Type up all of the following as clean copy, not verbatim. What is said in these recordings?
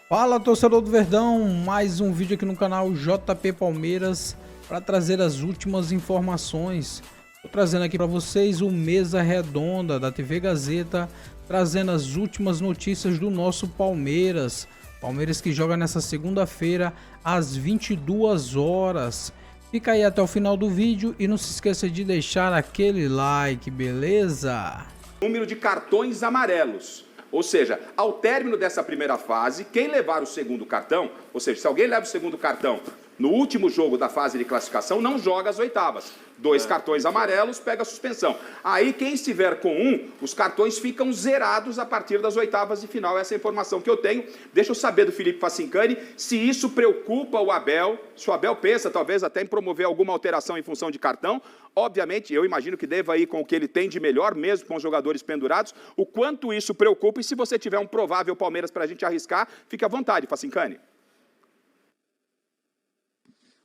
Fala, torcedor do Verdão, mais um vídeo aqui no canal JP Palmeiras para trazer as últimas informações. Estou trazendo aqui para vocês o Mesa Redonda da TV Gazeta, trazendo as últimas notícias do nosso Palmeiras. Palmeiras que joga nessa segunda-feira às 22 horas. Fica aí até o final do vídeo e não se esqueça de deixar aquele like, beleza? Número de cartões amarelos. Ou seja, ao término dessa primeira fase, quem levar o segundo cartão, ou seja, se alguém leva o segundo cartão no último jogo da fase de classificação, não joga as oitavas. 2 cartões amarelos, pega a suspensão. Aí quem estiver com um, os cartões ficam zerados a partir das oitavas de final. Essa é a informação que eu tenho. Deixa eu saber do Felipe Facincani se isso preocupa o Abel, se o Abel pensa talvez até em promover alguma alteração em função de cartão. Obviamente, eu imagino que deva ir com o que ele tem de melhor, mesmo com os jogadores pendurados. O quanto isso preocupa e se você tiver um provável Palmeiras para a gente arriscar, fique à vontade, Facincani.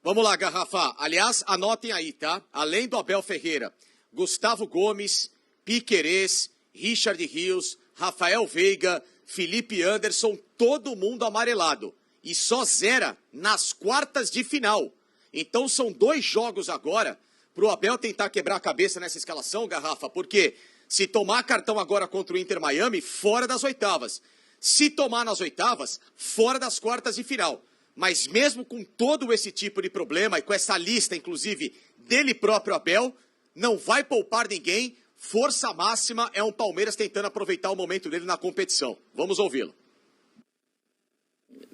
Vamos lá, Garrafa. Aliás, anotem aí, tá? Além do Abel Ferreira, Gustavo Gomes, Piquerez, Richard Rios, Rafael Veiga, Felipe Anderson, todo mundo amarelado. E só zera nas quartas de final. Então são 2 jogos agora para o Abel tentar quebrar a cabeça nessa escalação, Garrafa, porque se tomar cartão agora contra o Inter Miami, fora das oitavas. Se tomar nas oitavas, fora das quartas de final. Mas mesmo com todo esse tipo de problema e com essa lista, inclusive, dele próprio Abel, não vai poupar ninguém. Força máxima é um Palmeiras tentando aproveitar o momento dele na competição. Vamos ouvi-lo.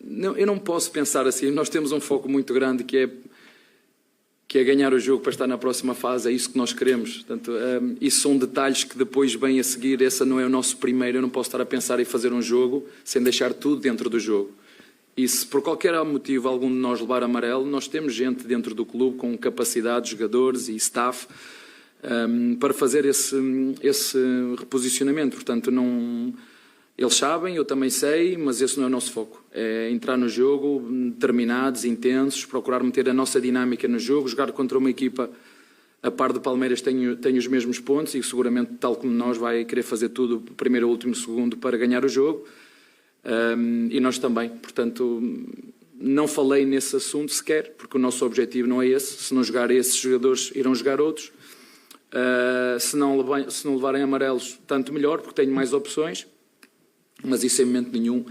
Não, eu não posso pensar assim. Nós temos um foco muito grande que é ganhar o jogo para estar na próxima fase. É isso que nós queremos. Portanto, isso são detalhes que depois vêm a seguir. Esse não é o nosso primeiro. Eu não posso estar a pensar em fazer um jogo sem deixar tudo dentro do jogo. E se por qualquer motivo algum de nós levar amarelo, nós temos gente dentro do clube com capacidade, jogadores e staff para fazer esse reposicionamento. Portanto, não, eles sabem, eu também sei, mas esse não é o nosso foco. É entrar no jogo, determinados, intensos, procurar meter a nossa dinâmica no jogo, jogar contra uma equipa a par do Palmeiras tem os mesmos pontos e seguramente, tal como nós, vai querer fazer tudo, primeiro, último, segundo, para ganhar o jogo. E nós também, portanto, não falei nesse assunto sequer, porque o nosso objetivo não é esse. Se não jogar esses jogadores, irão jogar outros. Se não levarem amarelos, tanto melhor, porque tenho mais opções, mas isso em momento nenhum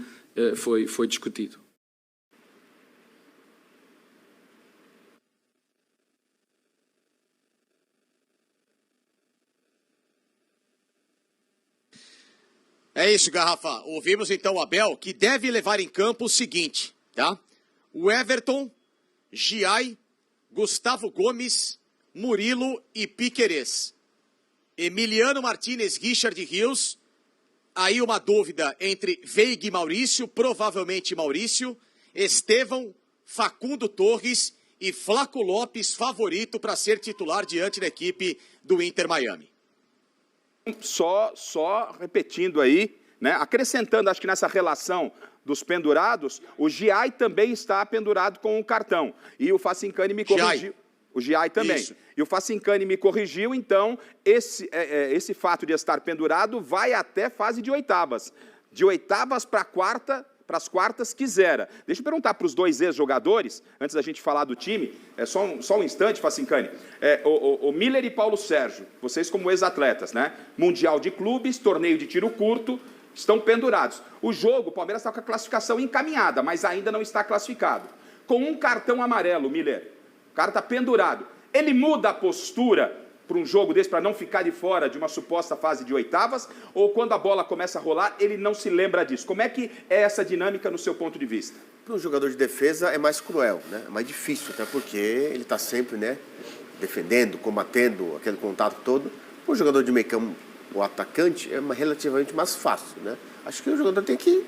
foi discutido. É isso, Garrafa. Ouvimos então o Abel, que deve levar em campo o seguinte, tá? O Everton, Giai, Gustavo Gomes, Murilo e Piquerez. Emiliano Martinez, Richard Rios. Aí uma dúvida entre Veiga e Maurício, provavelmente Maurício. Estevão, Facundo Torres e Flaco Lopes, favorito para ser titular diante da equipe do Inter Miami. Só repetindo aí, né? Acrescentando, acho que nessa relação dos pendurados, o Giai também está pendurado com um cartão. E o Facincani me corrigiu. O Giai também. Isso. E o Facincani me corrigiu, então esse fato de estar pendurado vai até fase de oitavas. De oitavas para as quartas quisera. Deixa eu perguntar para os 2 ex-jogadores, antes da gente falar do time, só um instante, Facincani. O Miller e Paulo Sérgio, vocês como ex-atletas, né? Mundial de clubes, torneio de tiro curto, estão pendurados. O jogo, o Palmeiras está com a classificação encaminhada, mas ainda não está classificado. Com um cartão amarelo, Miller, o cara está pendurado. Ele muda a postura para um jogo desse, para não ficar de fora de uma suposta fase de oitavas, ou quando a bola começa a rolar, ele não se lembra disso? Como é que é essa dinâmica no seu ponto de vista? Para um jogador de defesa é mais cruel, né? É mais difícil, até porque ele está sempre, né, defendendo, combatendo, aquele contato todo. Para um jogador de meio campo, o atacante, é relativamente mais fácil, né? Acho que o jogador tem que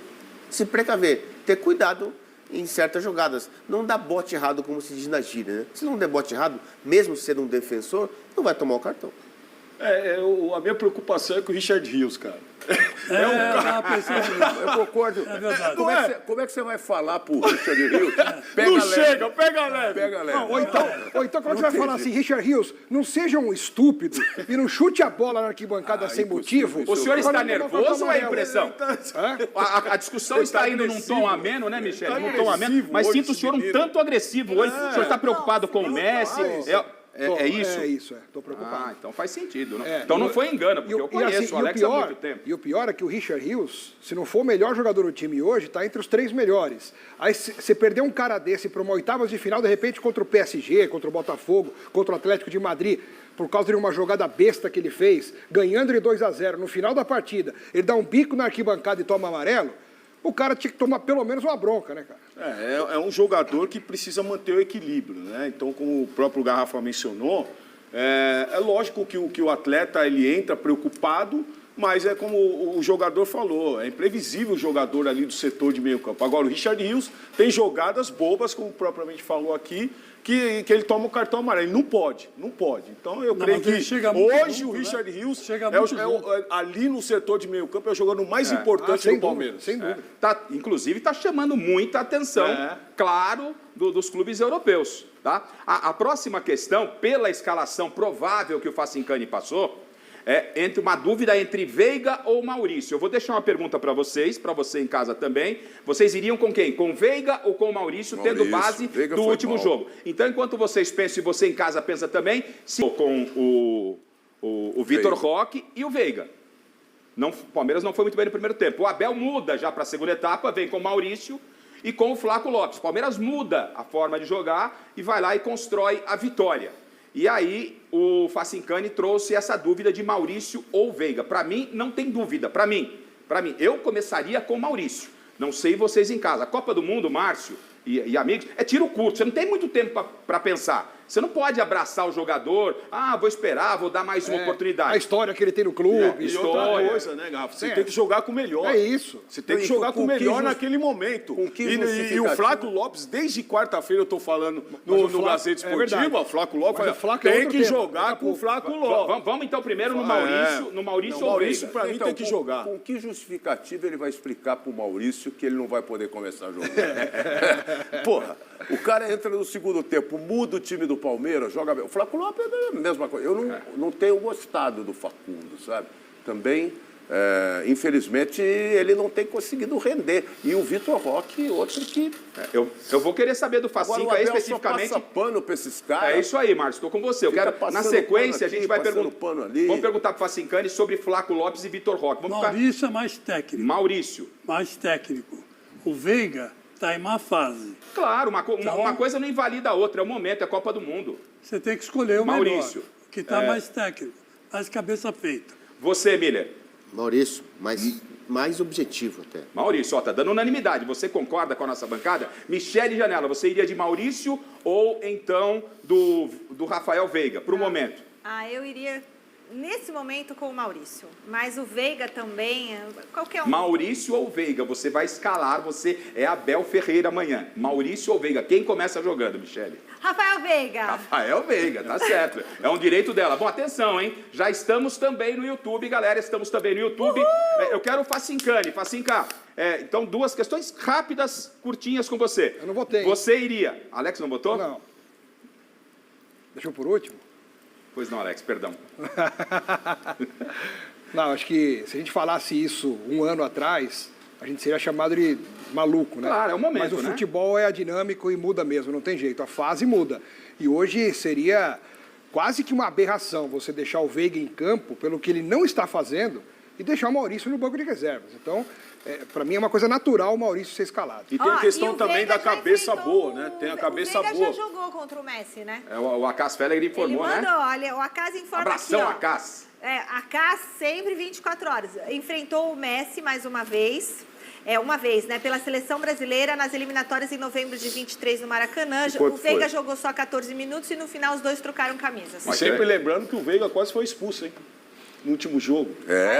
se precaver, ter cuidado em certas jogadas. Não dá bote errado, como se diz na gíria, né? Se não der bote errado, mesmo sendo um defensor, não vai tomar o cartão. A minha preocupação é com o Richard Rios, cara. Eu concordo. É verdade. Como é que você vai falar pro Richard Rios? Pega leve. Não, ou então quando você vai falar assim, Richard Rios, não seja um estúpido e não chute a bola na arquibancada sem motivo. O senhor está nervoso ou é impressão? A discussão está indo num tom ameno, né, Michele? Num tom ameno, mas sinto o senhor um tanto agressivo hoje. O senhor está preocupado com o Messi? É isso? É isso, estou preocupado. Então faz sentido. Né? Então não foi engano, porque eu conheço o Alex há muito tempo. E o pior é que o Richard Rios, se não for o melhor jogador do time hoje, está entre os 3 melhores. Aí você perder um cara desse para uma oitavas de final, de repente, contra o PSG, contra o Botafogo, contra o Atlético de Madrid, por causa de uma jogada besta que ele fez, ganhando de 2-0, no final da partida, ele dá um bico na arquibancada e toma amarelo, o cara tinha que tomar pelo menos uma bronca, né, cara? É um jogador que precisa manter o equilíbrio, né? Então, como o próprio Garrafa mencionou, é lógico que o atleta ele entra preocupado, mas é como o jogador falou, é imprevisível o jogador ali do setor de meio campo. Agora, o Richard Rios tem jogadas bobas, como propriamente falou aqui, que ele toma o cartão amarelo. Ele não pode. Então, eu creio que hoje o Richard Rios ali no setor de meio campo é o jogador mais importante do Palmeiras. Sem dúvida. Inclusive, está chamando muita atenção, claro, dos clubes europeus. Tá? A próxima questão, pela escalação provável que o Facincani passou, entre uma dúvida entre Veiga ou Maurício. Eu vou deixar uma pergunta para vocês, para você em casa também. Vocês iriam com quem? Com Veiga ou com Maurício, tendo base do último jogo? Então, enquanto vocês pensam, e você em casa pensa também, com o Vitor Roque e o Veiga. O Palmeiras não foi muito bem no primeiro tempo. O Abel muda já para a segunda etapa, vem com o Maurício e com o Flaco Lopes. O Palmeiras muda a forma de jogar e vai lá e constrói a vitória. E aí o Facincani trouxe essa dúvida de Maurício ou Veiga. Para mim, não tem dúvida. Para mim, eu começaria com Maurício. Não sei vocês em casa. A Copa do Mundo, Márcio e amigos, é tiro curto. Você não tem muito tempo para pensar. Você não pode abraçar o jogador. Vou esperar, vou dar mais uma oportunidade. A história que ele tem no clube. E outra coisa, né, Garrafa? Você tem que jogar com o melhor. É isso. Você tem que jogar com o melhor naquele momento. E o Flaco Lopes, desde quarta-feira eu estou falando no Gazeta Esportiva, o Flaco Lopes tem que jogar com o Flaco Lopes. Vamos então primeiro no Maurício. No Maurício ou Veiga? Para mim tem que jogar. Com que justificativa ele vai explicar para o Maurício que ele não vai poder começar a jogar? Porra, o cara entra no segundo tempo, muda o time do Palmeiras, joga bem. O Flaco Lopes é a mesma coisa. Eu não tenho gostado do Facundo, sabe? Também, infelizmente, ele não tem conseguido render. E o Vitor Roque, outro que... Eu vou querer saber do Facinca especificamente... Só passa pano para esses caras. É isso aí, Márcio, estou com você. Eu quero, na sequência, a gente vai perguntar... Vamos perguntar para o Facincani sobre Flaco Lopes e Vitor Roque. Maurício é mais técnico. Maurício. Mais técnico. O Veiga está em má fase. Claro, uma coisa não invalida a outra, é o momento, é a Copa do Mundo. Você tem que escolher o Maurício. melhor, que está mais técnico, mais cabeça feita. Você, Miller. Maurício, mais objetivo até. Maurício, tá dando unanimidade. Você concorda com a nossa bancada? Michele Janela, você iria de Maurício ou então do Rafael Veiga, para o momento? Eu iria... Nesse momento com o Maurício, mas o Veiga também, qualquer um. Maurício ou Veiga, você vai escalar, você é Abel Ferreira amanhã. Maurício ou Veiga, quem começa jogando, Michele? Rafael Veiga. Rafael Veiga, tá certo. É um direito dela. Bom, atenção, hein? Já estamos também no YouTube, galera, estamos também no YouTube. Eu quero o Facincani. Facinca, então 2 questões rápidas, curtinhas com você. Eu não votei. Você iria. Alex não votou? Não. Deixou por último? Pois não, Alex, perdão. Não, acho que se a gente falasse isso um ano atrás, a gente seria chamado de maluco, né? Claro, é o momento, mas o futebol é dinâmico e muda mesmo, não tem jeito, a fase muda. E hoje seria quase que uma aberração você deixar o Veiga em campo pelo que ele não está fazendo e deixar o Maurício no banco de reservas. Então, para mim é uma coisa natural o Maurício ser escalado. E tem a questão também da cabeça boa, né? Tem a cabeça boa. O Veiga já jogou contra o Messi, né? O Acas Feller informou, né? Ele mandou, né? olha, o Acas informa Abração, aqui, ó. Acas. Acas sempre 24 horas. Enfrentou o Messi mais uma vez. Uma vez, né? Pela seleção brasileira nas eliminatórias em novembro de 23 no Maracanã. O Veiga jogou só 14 minutos e no final os dois trocaram camisas. Mas sempre lembrando que o Veiga quase foi expulso, hein? No último jogo.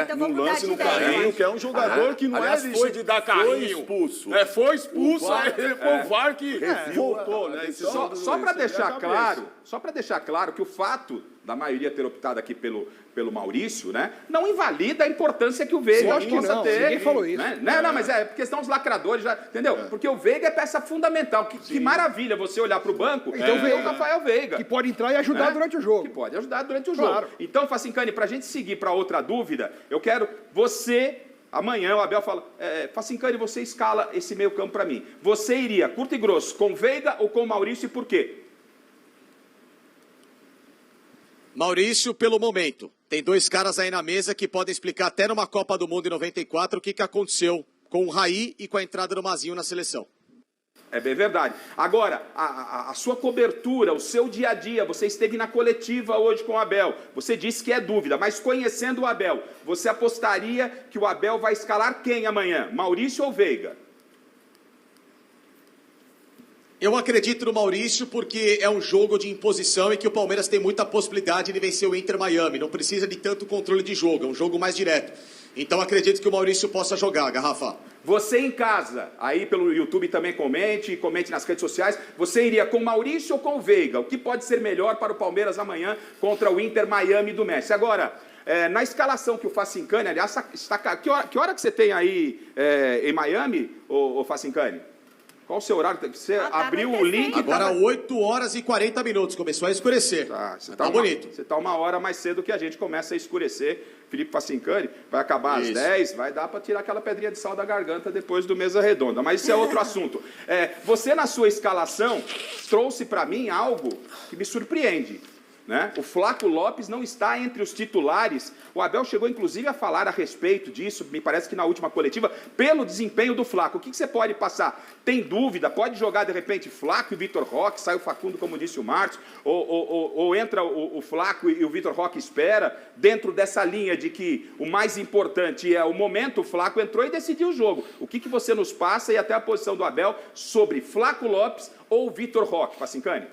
Então no lance no carrinho, que é um jogador que não é lixo de dar carrinho. Foi expulso. Foi expulso, aí foi o VAR que voltou, né? Só para deixar claro que o fato da maioria ter optado aqui pelo Maurício, né? Não invalida a importância que o Veiga possa ter. Ninguém falou isso. Né? Não, mas é questão dos lacradores, já, entendeu? Porque o Veiga é peça fundamental. Que maravilha você olhar para o banco e ver o Rafael Veiga. Que pode entrar e ajudar durante o jogo. Que pode ajudar durante o jogo. Então, Facincani, para a gente seguir para outra dúvida, eu quero você... Amanhã o Abel fala, Facincani, você escala esse meio campo para mim. Você iria, curto e grosso, com Veiga ou com Maurício e por quê? Maurício, pelo momento. Tem dois caras aí na mesa que podem explicar até numa Copa do Mundo em 94 o que aconteceu com o Raí e com a entrada do Mazinho na seleção. É bem verdade. Agora, a sua cobertura, o seu dia a dia, você esteve na coletiva hoje com o Abel, você disse que é dúvida, mas conhecendo o Abel, você apostaria que o Abel vai escalar quem amanhã, Maurício ou Veiga? Eu acredito no Maurício porque é um jogo de imposição e que o Palmeiras tem muita possibilidade de vencer o Inter Miami. Não precisa de tanto controle de jogo, é um jogo mais direto. Então acredito que o Maurício possa jogar, Garrafa. Você em casa, aí pelo YouTube também comente nas redes sociais, você iria com Maurício ou com Veiga? O que pode ser melhor para o Palmeiras amanhã contra o Inter Miami do Messi? Agora, na escalação que o Facincani, aliás, está... Que hora que você tem aí em Miami, o Facincani? Qual o seu horário? Você abriu o link... Agora 8 horas e 40 minutos, começou a escurecer. Tá bonito. Você está 1 hora mais cedo que a gente começa a escurecer. Felipe Facincani vai acabar às 10, vai dar para tirar aquela pedrinha de sal da garganta depois do Mesa Redonda. Mas isso é outro assunto. Você, na sua escalação, trouxe para mim algo que me surpreende. Né? O Flaco Lopes não está entre os titulares. O Abel chegou, inclusive, a falar a respeito disso, me parece que na última coletiva, pelo desempenho do Flaco. O que você pode passar? Tem dúvida? Pode jogar, de repente, Flaco e Vitor Roque, sai o Facundo, como disse o Marcos, ou entra o Flaco e o Vitor Roque espera, dentro dessa linha de que o mais importante é o momento, o Flaco entrou e decidiu o jogo. O que você nos passa e até a posição do Abel sobre Flaco Lopes ou Vitor Roque, Facincani?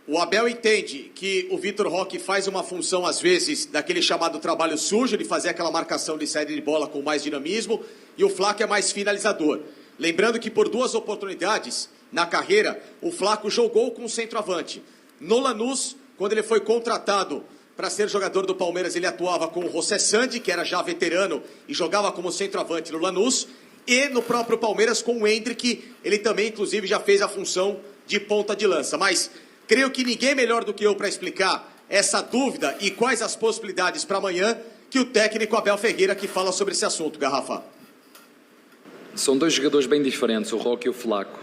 O Abel entende que o Vitor Roque faz uma função, às vezes, daquele chamado trabalho sujo, de fazer aquela marcação de saída de bola com mais dinamismo, e o Flaco é mais finalizador. Lembrando que por 2 oportunidades na carreira, o Flaco jogou com o centroavante. No Lanús, quando ele foi contratado para ser jogador do Palmeiras, ele atuava com o José Sandi, que era já veterano, e jogava como centroavante no Lanús, e no próprio Palmeiras com o Hendrick, ele também, inclusive, já fez a função de ponta de lança. Mas... creio que ninguém melhor do que eu para explicar essa dúvida e quais as possibilidades para amanhã que o técnico Abel Ferreira que fala sobre esse assunto, Garrafa. São 2 jogadores bem diferentes, o Roque e o Flaco.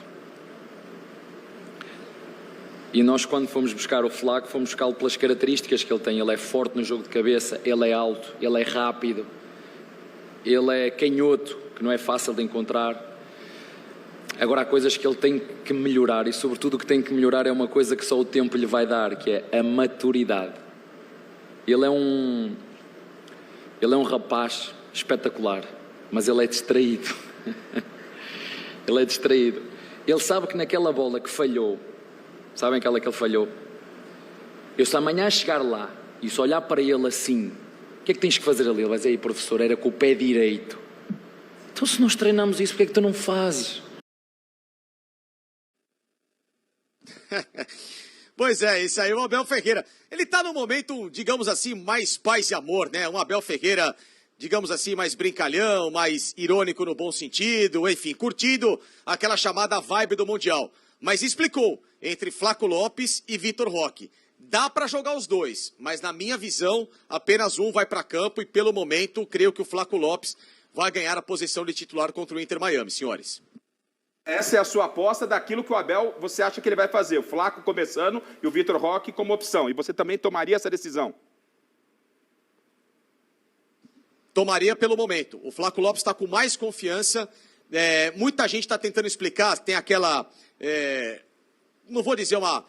E nós, quando fomos buscar o Flaco, fomos buscá-lo pelas características que ele tem. Ele é forte no jogo de cabeça, ele é alto, ele é rápido, ele é canhoto, que não é fácil de encontrar. Agora há coisas que ele tem que melhorar e sobretudo o que tem que melhorar é uma coisa que só o tempo lhe vai dar, que é a maturidade. Ele é um rapaz espetacular, mas ele é distraído. Ele é distraído. Ele sabe que naquela bola que falhou, sabem aquela que ele falhou? Eu se amanhã chegar lá e só olhar para ele assim, o que é que tens que fazer ali? Ele vai dizer, aí professor, era com o pé direito. Então se nós treinamos isso, porque é que tu não fazes? Pois é, esse aí é o Abel Ferreira. Ele está num momento, digamos assim, mais paz e amor, né? Um Abel Ferreira, digamos assim, mais brincalhão, mais irônico no bom sentido, enfim, curtindo aquela chamada vibe do Mundial. Mas explicou, entre Flaco Lopes e Vitor Roque. Dá para jogar os dois, mas na minha visão, apenas um vai para campo e pelo momento, creio que o Flaco Lopes vai ganhar a posição de titular contra o Inter Miami, senhores. Essa é a sua aposta daquilo que o Abel, você acha que ele vai fazer? O Flaco começando e o Vitor Roque como opção. E você também tomaria essa decisão? Tomaria pelo momento. O Flaco Lopes está com mais confiança. Muita gente está tentando explicar. Tem aquela, não vou dizer uma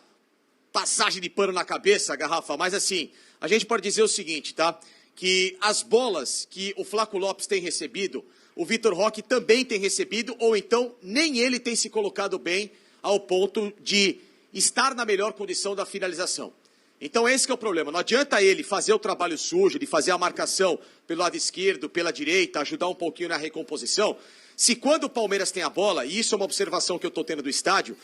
passagem de pano na cabeça, Garrafa, mas assim, a gente pode dizer o seguinte, tá? Que as bolas que o Flaco Lopes tem recebido, o Vitor Roque também tem recebido, ou então nem ele tem se colocado bem ao ponto de estar na melhor condição da finalização. Então esse que é o problema. Não adianta ele fazer o trabalho sujo, de fazer a marcação pelo lado esquerdo, pela direita, ajudar um pouquinho na recomposição, se quando o Palmeiras tem a bola, e isso é uma observação que eu estou tendo do estádio,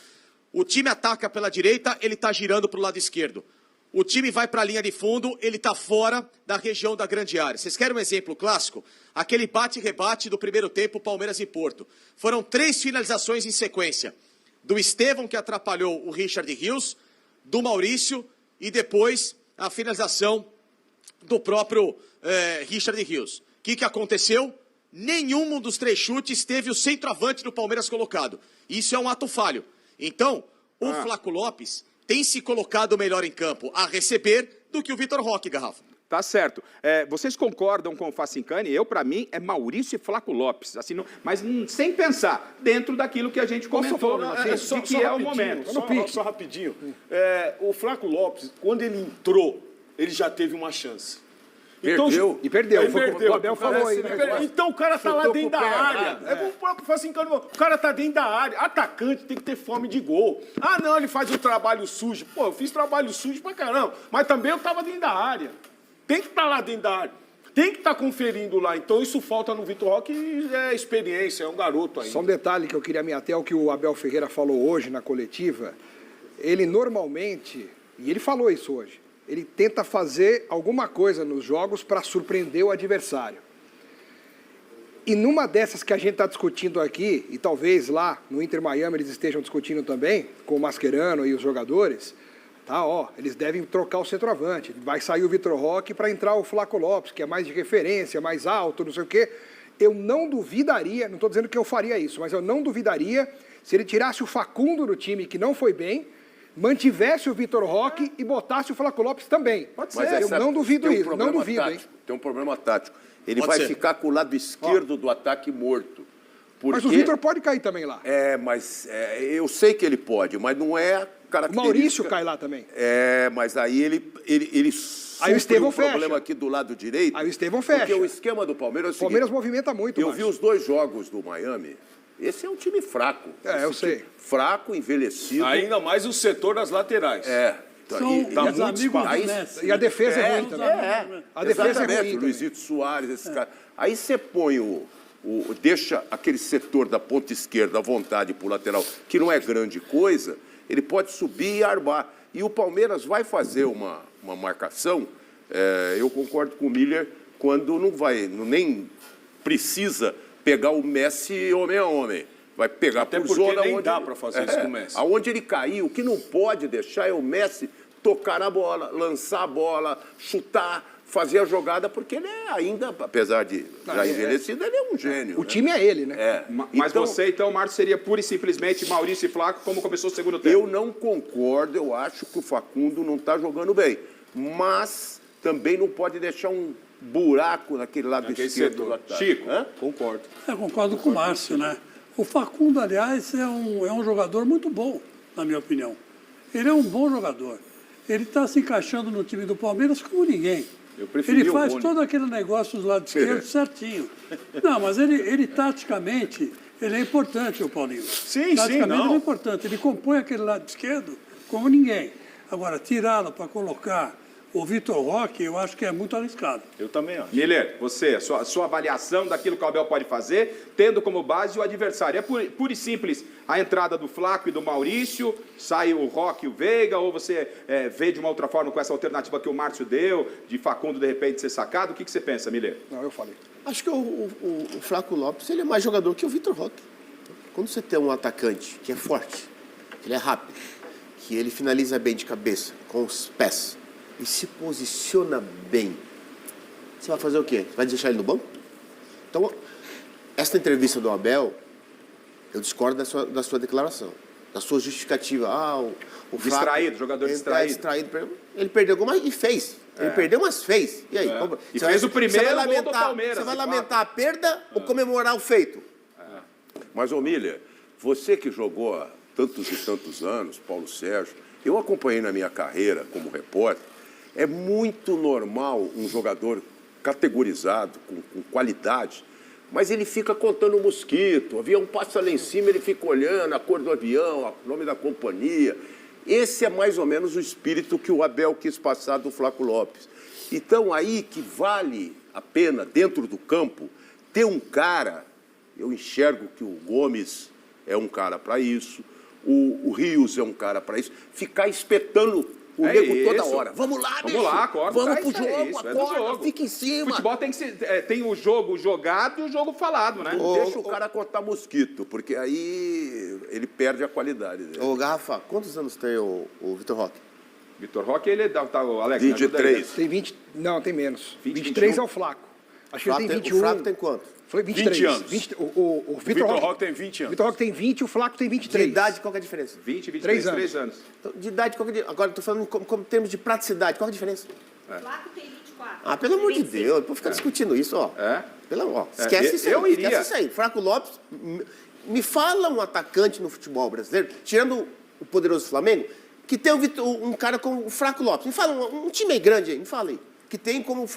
O time ataca pela direita, ele está girando para o lado esquerdo. O time vai para a linha de fundo, ele está fora da região da grande área. Vocês querem um exemplo clássico? Aquele bate-rebate do primeiro tempo, Palmeiras e Porto. Foram 3 finalizações em sequência. Do Estevão, que atrapalhou o Richard Rios, do Maurício e depois a finalização do próprio Richard Rios. O que aconteceu? Nenhum dos 3 chutes teve o centroavante do Palmeiras colocado. Isso é um ato falho. Então, o Flaco Lopes tem se colocado melhor em campo a receber do que o Vitor Roque, Garrafa. Tá certo. Vocês concordam com o Facincani? Para mim, é Maurício e Flaco Lopes. Assim, mas sem pensar, dentro daquilo que a gente comentou, que é o momento. Só rapidinho. O Flaco Lopes, quando ele entrou, ele já teve uma chance. Perdeu. E perdeu. O Abel falou aí. Então o cara tá lá dentro da área. É como o próprio Facincani. O cara tá dentro da área. Atacante tem que ter fome de gol. Ah, não, ele faz o trabalho sujo. Pô, eu fiz trabalho sujo pra caramba. Mas também eu tava dentro da área. Tem que estar lá dentro da área. Tem que estar conferindo lá. Então isso falta no Vitor Roque e é experiência, é um garoto ainda. Só um detalhe que eu queria me ater ao que o Abel Ferreira falou hoje na coletiva. Ele normalmente, e ele falou isso hoje, ele tenta fazer alguma coisa nos jogos para surpreender o adversário. E numa dessas que a gente está discutindo aqui, e talvez lá no Inter Miami eles estejam discutindo também, com o Mascherano e os jogadores, eles devem trocar o centroavante. Vai sair o Vitor Roque para entrar o Flaco Lopes, que é mais de referência, mais alto, não sei o quê. Eu não duvidaria, não estou dizendo que eu faria isso, mas eu não duvidaria se ele tirasse o Facundo do time, que não foi bem, mantivesse o Vitor Roque e botasse o Flaco Lopes também. Pode ser. Eu não duvido isso, não duvido, hein? Tem um problema tático. Ele vai ficar com o lado esquerdo do ataque morto. Mas o Vitor pode cair também lá. Eu sei que ele pode, mas não é característica. O Maurício cai lá também. Mas aí ele aí o Estevão fecha. Problema aqui do lado direito. Aí o Estevão fecha. Porque o esquema do Palmeiras é o seguinte, Palmeiras movimenta muito. Eu vi os 2 jogos do Miami. Esse é um time fraco. Eu sei. Fraco, envelhecido. Ainda mais o setor das laterais. São os amigos do Messi. E a defesa é ruim também. A defesa é ruim. Luizito Soares, esses caras. Aí você põe deixa aquele setor da ponta esquerda à vontade para o lateral, que não é grande coisa, ele pode subir e armar. E o Palmeiras vai fazer uma marcação, eu concordo com o Miller, quando nem precisa pegar o Messi homem a homem. Vai pegar até por porque zona nem onde dá para fazer isso com o Messi. Aonde ele cair, o que não pode deixar é o Messi tocar a bola, lançar a bola, chutar, fazer a jogada, porque ele é ainda, apesar de já envelhecido, ele é um gênio. O time é ele, né? Mas você, então, Márcio, seria pura e simplesmente Maurício e Flaco, como começou o segundo tempo? Eu não concordo, eu acho que o Facundo não está jogando bem. Mas também não pode deixar um buraco naquele lado esquerdo do ataque. Chico, concordo. Eu concordo com o Márcio, né? O Facundo, aliás, é um jogador muito bom, na minha opinião. Ele é um bom jogador. Ele está se encaixando no time do Palmeiras como ninguém. Ele faz todo aquele negócio do lado esquerdo certinho. Não, mas ele taticamente, ele é importante, o Paulinho. Taticamente ele é importante. Ele compõe aquele lado esquerdo como ninguém. Agora, tirá-lo para colocar o Vitor Roque, eu acho que é muito arriscado. Eu também acho. Miller, você, a sua avaliação daquilo que o Abel pode fazer, tendo como base o adversário. É pura e simples a entrada do Flaco e do Maurício, sai o Roque e o Veiga, ou você vê de uma outra forma com essa alternativa que o Márcio deu, de Facundo de repente ser sacado? O que você pensa, Miller? Não, eu falei. Acho que o Flaco Lopes ele é mais jogador que o Vitor Roque. Quando você tem um atacante que é forte, que ele é rápido, que ele finaliza bem de cabeça, com os pés, e se posiciona bem, você vai fazer o quê? Vai deixar ele no banco? Então, essa entrevista do Abel, eu discordo da sua declaração, da sua justificativa. O distraído, jogador distraído. Ele perdeu alguma e fez. Ele perdeu, mas fez. E aí? E fez o primeiro gol do Palmeiras. Você vai lamentar a perda ou comemorar o feito? Mas, ô Miller, você que jogou há tantos e tantos anos, Paulo Sérgio, eu acompanhei na minha carreira como repórter, é muito normal um jogador categorizado, com qualidade, mas ele fica contando o mosquito, o avião passa lá em cima, ele fica olhando a cor do avião, o nome da companhia. Esse é mais ou menos o espírito que o Abel quis passar do Flaco Lopes. Então, aí que vale a pena, dentro do campo, ter um cara, eu enxergo que o Gomes é um cara para isso, O Rios é um cara para isso. Ficar espetando o nego toda hora. Vamos lá, bicho. Vamos lá, acorda. Vamos pro jogo, isso, acorda, fica em cima. Futebol tem que ser, tem o jogo jogado e o jogo falado, né? Deixa o cara contar mosquito, porque aí ele perde a qualidade dele. Ô, Garrafa, quantos anos tem o Vitor Roque? Vitor Roque, ele tá, Alex, 23. Tem 20, não, tem menos. 20, 23 21. é o Flaco. Acho que ele tem 21. O Flaco tem quanto? Foi 23. 20 anos. O Vitor Roque tem 20 anos. O Vitor Roque tem 20 e o Flaco tem 23. De idade, qual que é a diferença? 20, 23, 3 anos. Então, de idade, qual que é agora, estou falando como termos de praticidade, qual que é a diferença? Flaco tem 24. Ah, pelo amor de Deus, não ficar discutindo isso, ó. Esquece isso aí. Eu iria. Esquece isso aí. Flaco Lopes, me fala um atacante no futebol brasileiro, tirando o poderoso Flamengo, que tem um cara como o Flaco Lopes. Me fala um time aí grande aí, me fala aí. Que tem como o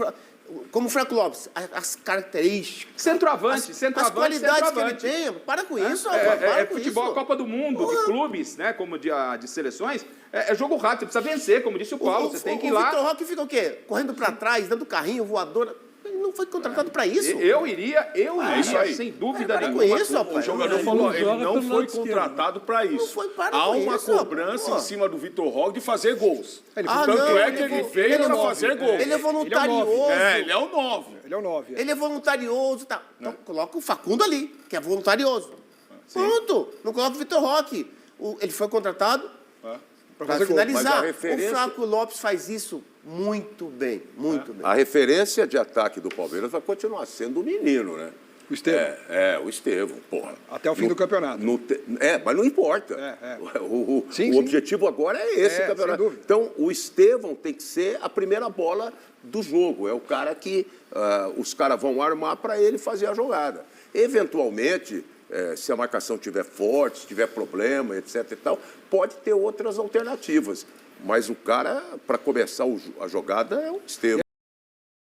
Flaco Lopes, as características. Centroavante. As qualidades que ele tem. Para com isso, para com futebol, isso. a Copa do Mundo, de clubes, né? Como de seleções, é jogo rápido, você precisa vencer, como disse o Paulo. Você tem que ir lá. O Vitor Roque fica o quê? Correndo para trás, dando carrinho, voadora. Ele não foi contratado para isso. Eu iria, isso aí. sem dúvida Para com nenhuma. isso, rapaz. O jogador falou, ele não foi contratado para isso. Não foi para Há uma isso, cobrança pô. em cima do Vitor Roque de fazer gols. Tanto é que ele veio para fazer gols. Ele é voluntarioso. Ele é o 9. Ele é o 9. Ele é voluntarioso. Tá. Então coloca o Facundo ali, que é voluntarioso. Pronto. Não coloca o Vitor Roque. Ele foi contratado para finalizar. Mas a referência... O Flaco Lopes faz isso muito bem. Muito bem. A referência de ataque do Palmeiras vai continuar sendo o menino, né? O Estevão. O Estevão, porra. Até o fim do campeonato. Mas não importa. O objetivo agora é esse campeonato. Sem dúvida. Então, o Estevão tem que ser a primeira bola do jogo. É o cara que os caras vão armar para ele fazer a jogada. Eventualmente, se a marcação estiver forte, se tiver problema, etc. e tal, pode ter outras alternativas. Mas o cara, para começar a jogada, é o Estevão.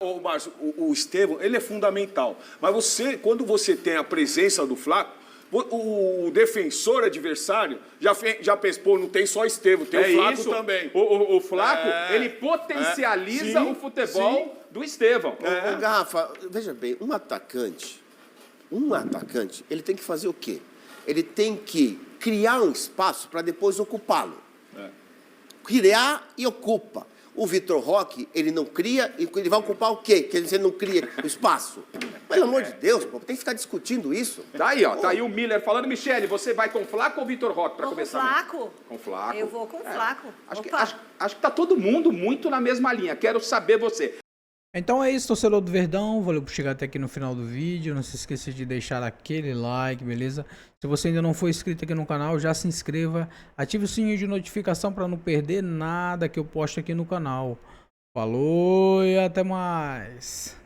Ô, Márcio, o Estevão, ele é fundamental. Mas quando você tem a presença do Flaco, o defensor adversário já pensou, não tem só Estevão, tem o Flaco também. O Flaco, ele potencializa o futebol do Estevão. Ô, Garrafa, veja bem, um atacante, ele tem que fazer o quê? Ele tem que criar um espaço para depois ocupá-lo. Criar e ocupa. O Vitor Roque, ele não cria, ele vai ocupar o quê? Que ele não cria o espaço. Pelo amor de Deus, pô, tem que ficar discutindo isso. Tá aí, ó, tá aí o Miller falando. Michele, você vai com Flaco ou Vitor Roque para começar? Com Flaco. Com Flaco. Eu vou com Flaco. Acho que tá todo mundo muito na mesma linha. Quero saber você. Então é isso, torcedor do Verdão, valeu por chegar até aqui no final do vídeo, não se esqueça de deixar aquele like, beleza? Se você ainda não for inscrito aqui no canal, já se inscreva, ative o sininho de notificação para não perder nada que eu posto aqui no canal. Falou e até mais!